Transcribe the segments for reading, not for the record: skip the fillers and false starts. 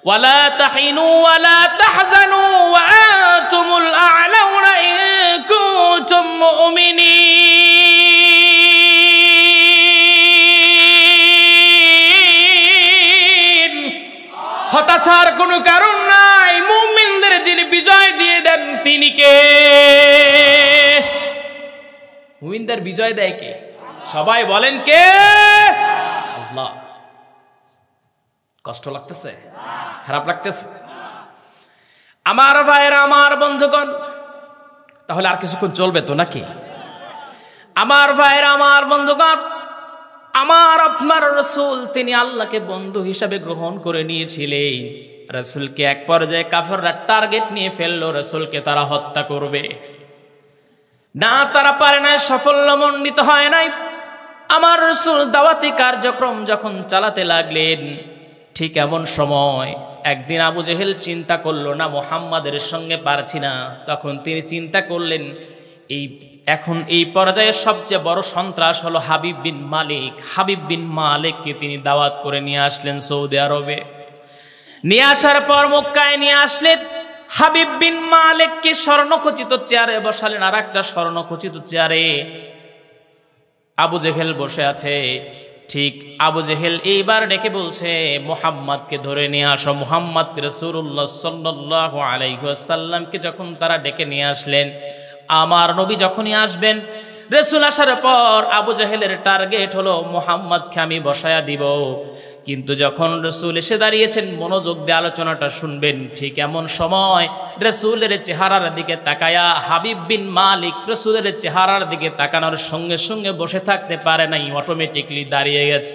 ওয়ালা তাহিনু ওয়ালা তাহজানু ওয়া আনতুমুল আ'লাউনা ইন কুনতুম মুমিনিন। হতাশার কোনো কারণ নাই, মুমিনদের যিনি বিজয় দিয়ে দেন তিনি কে? মুমিনদের বিজয় দেয় কে? সবাই বলেন কে? আল্লাহ। কষ্ট লাগতেছে? খারাপ লাগতেছে? আমার ভাইরা, আমার বন্ধুগণ, তাহলে আর কিছুক্ষণ চলবে তো নাকি? আমার ভাইরা, আমার বন্ধুগণ, আমার আপনার রাসূল তিনি আল্লাহকে বন্ধু হিসাবে গ্রহণ করে নিয়েছিলেন। রাসূলকে এক পর্যায়ে কাফেররা টার্গেট নিয়ে ফেললো, রাসূলকে তারা হত্যা করবে না, তারা পারে না, সাফল্যমণ্ডিত হয় নাই। আমার রাসূল দাওয়াতি কার্যক্রম যখন চালাতে লাগলেন, ঠিক এমন সময় একদিন আবু জেহেল চিন্তা করলো না মুহাম্মাদের সঙ্গে পারছি না, তখন তিনি চিন্তা করলেন এখন এই পর্যায়ে সবচেয়ে বড় সন্ত্রাস হলো হাবিব বিন মালিক। হাবিব বিন মালিককে তিনি দাওয়াত করে নিয়ে আসলেন সৌদি আরবে। নিয়ে আসার পর মক্কায় নিয়ে আসলেন। হাবিব বিন মালিককে স্বর্ণখচিত চেয়ারে বসালেন, আর একটা স্বর্ণখচিত চেয়ারে আবু জেহেল বসে আছে। ঠিক আবু জেহেল এইবার ডেকে বলছে, মুহাম্মাদকে ধরে নিয়ে আসো। মুহাম্মদ রাসূলুল্লাহ সাল্লাল্লাহু আলাইহি ওয়াসাল্লামকে যখন তারা ডেকে নিয়ে আসলেন, আমার নবী যখনই আসবেন, রাসূল আসার পর আবু জেহেলের টার্গেট হলো মুহাম্মদকে আমি বসায়া দিব। কিন্তু যখন রাসূল এসে দাঁড়িয়েছেন, মনোযোগ দিয়ে আলোচনাটা শুনবেন, ঠিক এমন সময় রাসূলের চেহারার দিকে তাকায়া হাবিব বিন মালিক রাসূলের চেহারার দিকে তাকানোর সঙ্গে সঙ্গে বসে থাকতে পারে নাই, অটোমেটিকলি দাঁড়িয়ে গেছে।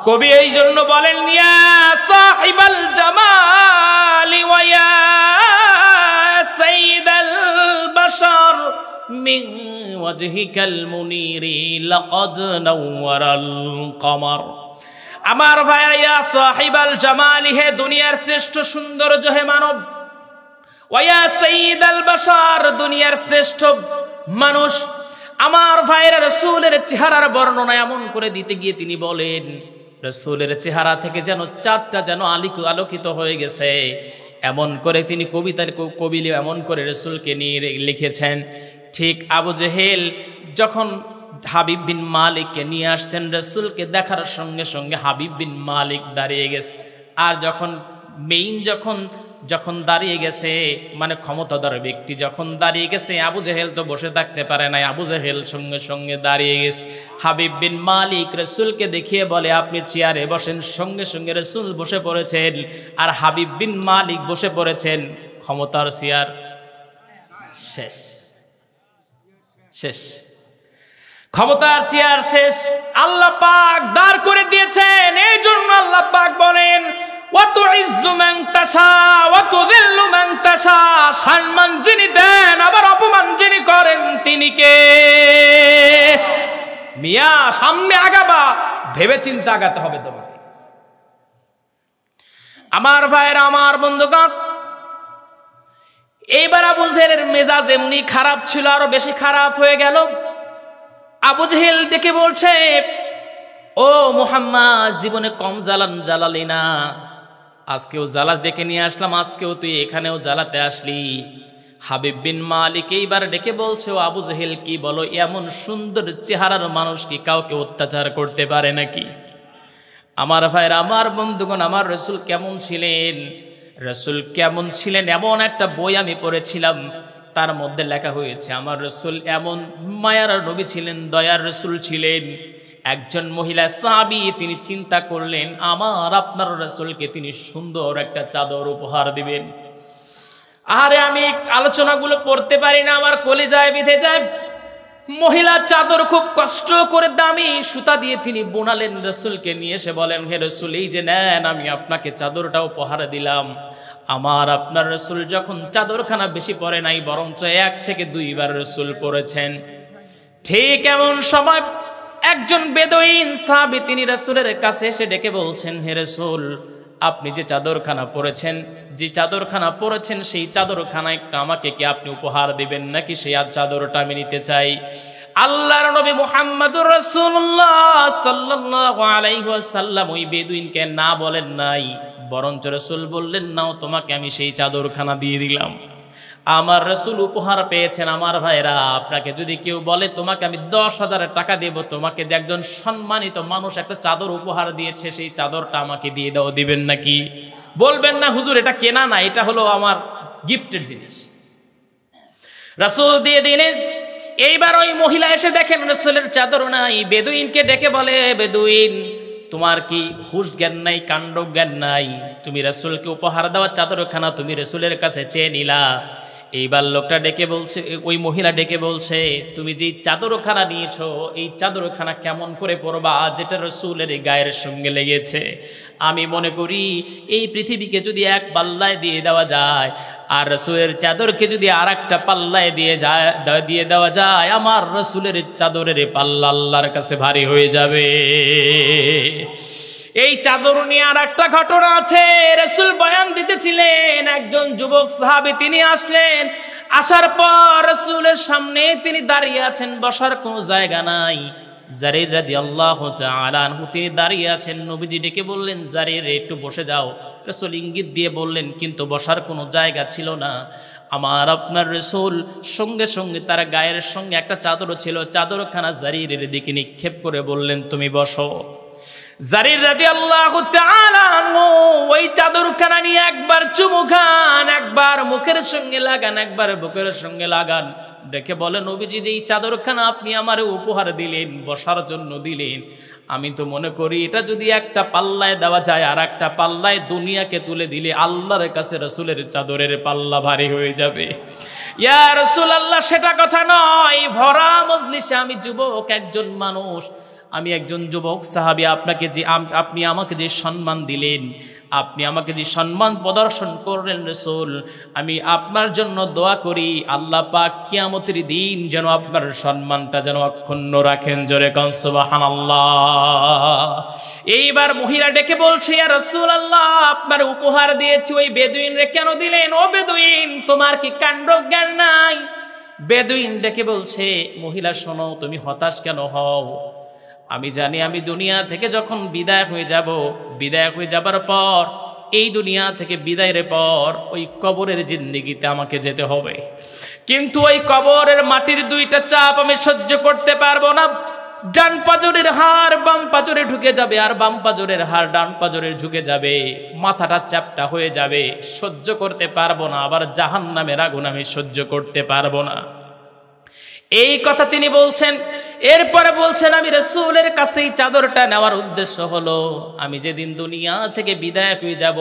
কবি এই জন্য বলেন, ইয়া সাহিবাল জামালি ওয়া ইয়া সাইয়্যিদাল বাশার মিন ওয়াজহিকাল মুনিরি লাকাদ নাওয়ারাল কমার। আমার ভাইয়া, ইয়া সাহিবাল জামালি, হে দুনিয়ার শ্রেষ্ঠ সৌন্দর্য, হে মানব, ওয়া ইয়া সাইয়্যিদাল বাশার, দুনিয়ার শ্রেষ্ঠ মানুষ। আমার ভাইয়ের রাসূলের চেহারার বর্ণনা এমন করে দিতে গিয়ে তিনি বলেন, রাসূলের চেহারা থেকে যেন চাঁদটা যেন আলোকিত হয়ে গেছে। এমন করে তিনি কবিলে এমন করে রাসূলকে নিয়ে লিখেছেন। ঠিক আবু জেহেল যখন হাবিব বিন মালিককে নিয়ে আসছেন, রাসূলকে দেখার সঙ্গে সঙ্গে হাবিব বিন মালিক দাঁড়িয়ে গেছে। আর যখন দাঁড়িয়ে গেছে, মানে ক্ষমতাধর ব্যক্তি যখন দাঁড়িয়ে গেছে, আবু জেহেল তো বসে থাকতে পারে নাই, আবু জেহেল সঙ্গে সঙ্গে দাঁড়িয়ে গেছে। হাবিব বিন মালিক রাসূলকে দেখিয়ে বলে, আপনি চেয়ারে বসেন। সঙ্গে সঙ্গে রাসূল বসে পড়েছেন, আর হাবিব বিন মালিক বসে পড়েছেন। ক্ষমতার চেয়ার শেষ, শেষ, ক্ষমতার চেয়ার শেষ। আল্লাহ পাক দাঁড় করে দিয়েছেন। এই জন্য আল্লাহ পাক বলেন, ওয়া তুইজ্জু মান তাশা ওয়া তুযিল্লু মান তাশা, সম্মান যিনি দেন আবার অপমান যিনি করেন তিনি কে? মিয়া, সামনে আগাবা, ভেবে চিন্তে আগাতে হবে তোমাকে। আমার ভাইরা, আমার বন্ধুগণ, এইবার আবু জেহেলের মেজাজ এমনি খারাপ ছিল, আরো বেশি খারাপ হয়ে গেল। আবু জেহেল ডেকে বলছে, ও মুহাম্মদ, জীবনে কম জ্বালালি না, আজকেও জ্বালা ডেকে নিয়ে আসলাম, আজকেও তুই এখানেও জ্বালাতে আসলি। হাবিব বিন মালিক এইবার ডেকে বলছে, ও আবু জেহেল, কি বলো, এমন সুন্দর চেহারার মানুষ কি কাউকে অত্যাচার করতে পারে নাকি? আমার ভাইরা, আমার বন্ধুগণ, আমার রাসূল কেমন ছিলেন, রাসূল কেমন ছিলেন, এমন একটা বই আমি পড়েছিলাম, তার মধ্যে লেখা হয়েছে আমার রাসূল এমন মায়ার নবী ছিলেন, দয়ার রাসূল ছিলেন। একজন মহিলা সাহাবী তিনি চিন্তা করলেন, আমার আপনার রাসূলকে তিনি সুন্দর একটা চাদর উপহার দিবেন। আরে আমি আলোচনাগুলো পড়তে পারি না, আমার কলিজায় বিঁধে যায়। মহিলা চাদর খুব কষ্ট করে দামি সুতা দিয়ে তিনি বোনালেন, রাসূলকে নিয়ে এসে বলেন, হে রাসূল, এই যে নেন, আমি আপনাকে চাদরটা উপহার দিলাম। আমার আপনার রাসূল যখন চাদরখানা বেশি পরে নাই, বরঞ্চ 1 থেকে 2 বার রাসূল পরেছেন। ঠিক এমন সময় একজন বেদুইন সাহাবী তিনি রাসূলের কাছে এসে ডেকে বলছেন, হে রাসূল, আপনি যে চাদরখানা পরেছেন, সেই চাদরখানা একটা আমাকে কি আপনি উপহার দিবেন নাকি? সেই চাদরটা আমি নিতে চাই। আল্লাহর নবী মুহাম্মদুর রাসূলুল্লাহ সাল্লাল্লাহু আলাইহি ওয়াসাল্লাম ওই বেদুইনকে না বলেন নাই, বরঞ্চ রাসূল বললেন, নাও তোমাকে আমি সেই চাদরখানা দিয়ে দিলাম। আমার রাসূল উপহার পেয়েছেন। আমার ভাইরা, আপনাকে যদি কেউ বলে তোমাকে আমি 10,000 টাকা দেব, তোমাকে যে একজন সম্মানিত মানুষ একটা চাদর উপহার দিয়েছে, সেই চাদরটা আমাকে দিয়ে দাও, দিবেন নাকি? বলবেন না হুজুর এটা কেনা না, এটা হলো আমার গিফটের জিনিস। রাসূল দিয়ে দিলেন। এইবার ওই মহিলা এসে দেখেন রাসূলের চাদর নাই। বেদুইনকে ডেকে বলে, বেদুইন তোমার কি হুশ জ্ঞান নাই, কাণ্ড জ্ঞান নাই? তুমি রাসূলকে উপহার দেওয়া চাদরখানা তুমি রাসূলের কাছে চেয়ে নিলা। এইবার লোকটা ডেকে বলছে, ওই মহিলা ডেকে বলছে, তুমি যেই চাদরখানা নিয়েছো এই চাদরখানা কেমন করে পরবা যেটা রাসূলের গায়ের সঙ্গে লেগেছে? আমি মনে করি এই পৃথিবীকে যদি এক পাল্লায় দিয়ে দেওয়া যায় আর রাসূলের চাদরকে যদি আর একটা পাল্লায় দিয়ে দেওয়া যায়, আমার রাসূলের চাদরের পাল্লা আল্লাহর কাছে ভারী হয়ে যাবে। এই চাদর নিয়ে আর একটা ঘটনা আছে। রাসূল বয়ান দিতেছিলেন, একজন যুবক সাহাবী তিনি আসলেন। আসার পর রাসূলের সামনে তিনি দাঁড়িয়ে আছেন, বসার কোনো জায়গা নাই। জারির রাদিয়াল্লাহু তাআলা আনহু তিনি দাঁড়িয়ে আছেন। নবীজি ডেকে বললেন, জারির একটু বসে যাও। রাসূল ইঙ্গিত দিয়ে বললেন, কিন্তু বসার কোনো জায়গা ছিল না। আমার আপনার রাসূল সঙ্গে সঙ্গে তার গায়ের সঙ্গে একটা চাদরও ছিল, চাদরখানা জারিরের দিকে নিক্ষেপ করে বললেন, তুমি বসো। জারির রাদিয়াল্লাহু তাআলা আনহু ওই চাদরখানা নিয়ে একবার চুমু খান, একবার মুখের সঙ্গে লাগান, একবার বুকের সঙ্গে লাগান। ডেকে বলেন, নবীজি যে এই চাদরখানা আপনি আমারে উপহার দিলেন, বসার জন্য দিলেন, আমি তো মনে করি এটা যদি একটা পাল্লায় দেওয়া যায় আর একটা পাল্লায় দুনিয়াকে তুলে দিলে আল্লাহর কাছে রাসূলের চাদরের পাল্লা ভারী হয়ে যাবে। ইয়া রাসূলুল্লাহ, সেটা কথা নয়। ভরা মজলিসে আমি যুবক একজন মানুষ, আমি একজন যুবক সাহাবী, আপনি আমাকে যে সম্মান দিলেন, আপনি আমাকে যে সম্মান প্রদর্শন করলেন রাসূল, আমি আপনার জন্য দোয়া করি আল্লাহ পাক কিয়ামতের দিন যেন আপনার সম্মানটা যেন অক্ষুণ্ণ রাখেন। জোরে কোন সুবহানাল্লাহ। এইবার মহিলা ডেকে বলছে, ইয়া রাসূলুল্লাহ, আপনার উপহার দিয়েছি ওই বেদুইন রে কেন দিলেন? ও বেদুইন, তোমার কি কাণ্ড জ্ঞান নাই? বেদুইন ডেকে বলছে, মহিলা শোনো, তুমি হতাশ কেন হও? আমি জানি আমি দুনিয়া থেকে যখন বিদায় হয়ে যাবার পর, এই দুনিয়া থেকে বিদায়ের পর ওই কবরের জিন্দেগিতে আমাকে যেতে হবে। কিন্তু ওই কবরের মাটির দুইটা চাপ আমি সহ্য করতে পারবো না। ডান পাজরের হাড় বাম পাজরে ঢুকে যাবে, আর বাম পাজরের হাড় ডান পাজরে ঢুকে যাবে, মাথাটা চ্যাপ্টা হয়ে যাবে, সহ্য করতে পারবো না। আবার জাহান্নামের আগুন আমি সহ্য করতে পারবো না। এই কথা তিনি বলছেন। এরপরে বলছেন, আমি রাসূলের কাছেই চাদরটা নেওয়ার উদ্দেশ্য হলো, আমি যেদিন দুনিয়া থেকে বিদায় হয়ে যাব,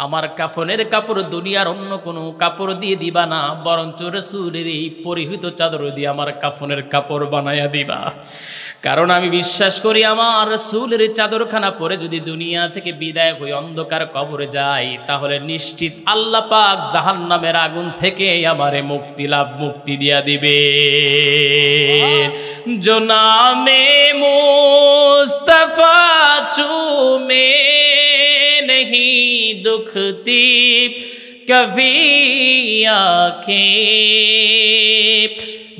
আমার কাফনের কাপড় দুনিয়ার অন্য কোনো কাপড় দিয়ে দিবা না, বরঞ্চ রাসূলের এই পরিহিত চাদর দিয়ে আমার কাফনের কাপড় বানায়া দিবা। কারণ আমি বিশ্বাস করি আমার রাসূলের চাদরখানা পরে যদি দুনিয়া থেকে বিদায় হয়ে অন্ধকার কবরে যাই, তাহলে নিশ্চিত আল্লাহ পাক জাহান্নামের আগুন থেকে আমারে মুক্তি দিয়া দিবে। জনামে মুস্তাফা চুমে नहीं दुखती कभी आँखें,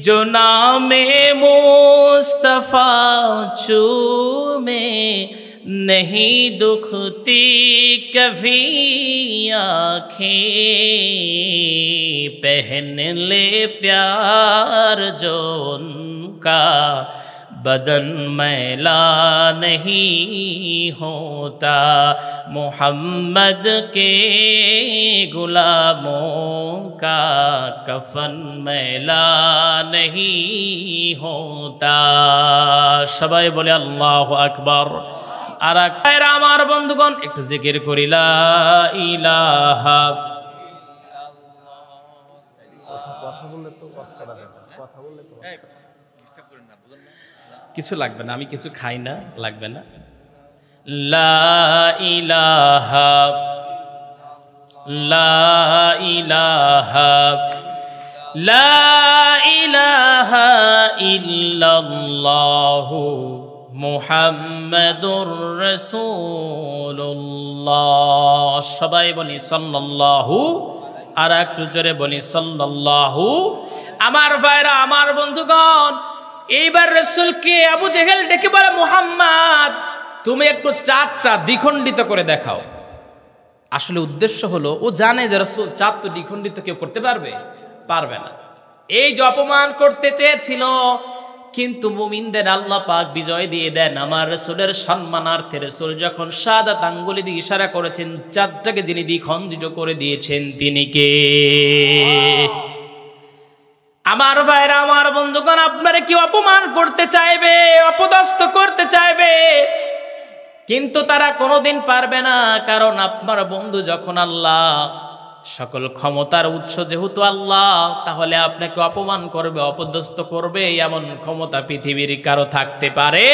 जो नामे मुस्तफा चूमे नहीं दुखती कभी आँखें, पहन ले प्यार जो उनका बदन मैला नहीं होता, मोहम्मद के गुलामों का कफन मैला नहीं होता। সবাই বলে আল্লাহু আকবার। আর আমার বন্ধুগণ একটু জিকির করি লা ইলাহা। কথা বললে তো কষ্টটা হবে, কথা বললে তো ডিস্টার্ব করেন না, বুঝুন না, কিছু লাগবে না, আমি কিছু খাই না, লাগবে না। লা ইলাহা লা ইলাহা লা ইলাহা ইল্লাল্লাহু মুহাম্মাদুর রাসূলুল্লাহ। সবাই বলি সাল্লাল্লাহু, আর একটু জোরে বলি সাল্লাল্লাহু। আমার ভাইরা, আমার বন্ধুগণ, এইবার রাসূলকে আবু জেহেল ডেকে বলে, মুহাম্মদ তুমি একটু চাঁদটা দ্বিখণ্ডিত করে দেখাও। আসলে উদ্দেশ্য হলো ও জানে যে রাসূল চাঁদ তো দ্বিখণ্ডিত কেউ করতে পারবে না। এই যে অপমান করতে চেয়েছিল, কিন্তু মুমিনদের আল্লাহ পাক বিজয় দিয়ে দেন। আমার রাসূলের সম্মানার্থে রাসূল যখন শাহাদাত আঙ্গুলি দিয়ে ইশারা করেছেন, চাঁদটাকে যিনি দ্বিখণ্ডিত করে দিয়েছেন তিনি কে? আমার ভাইরা, আমার বন্ধুগণ, আপনারা কি অপমান করতে চাইবে, অপদস্থ করতে চাইবে, কিন্তু তারা কোনোদিন পারবে না। কারণ আপনার বন্ধু যখন আল্লাহ, সকল ক্ষমতার উৎস যেহেতু আল্লাহ, তাহলে আপনাকে অপমান করবে, অপদস্থ করবে এমন ক্ষমতা পৃথিবীর কারো থাকতে পারে?